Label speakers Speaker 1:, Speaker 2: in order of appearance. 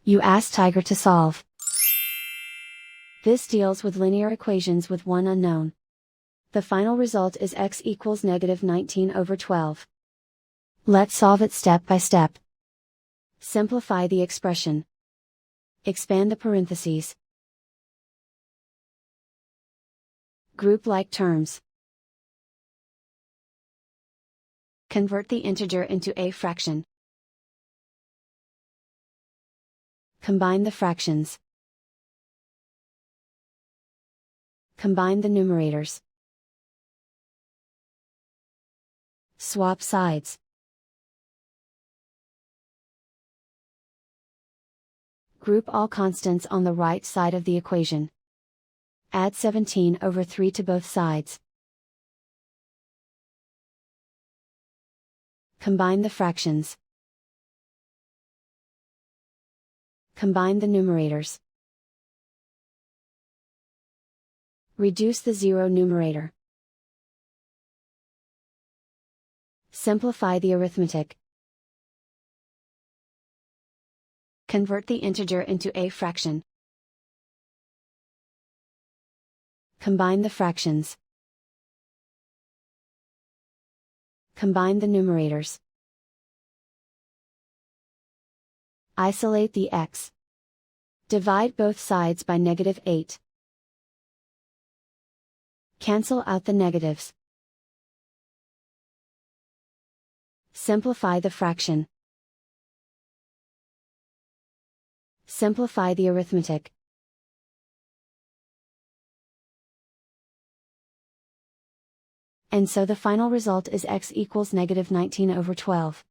Speaker 1: You ask Tiger to solve. This deals with linear equations with one unknown. The final result is x equals -19/12. Let's solve it step by step. Simplify the expression. Expand the parentheses. Group like terms. Convert the integer into a fraction. Combine the fractions. Combine the numerators. Swap sides. Group all constants on the right side of the equation. Add 17/3 to both sides. Combine the fractions. Combine the numerators. Reduce the zero numerator. Simplify the arithmetic. Convert the integer into a fraction. Combine the fractions. Combine the numerators. Isolate the x. Divide both sides by -8. Cancel out the negatives. Simplify the fraction. Simplify the arithmetic. And so the final result is x equals -19/12.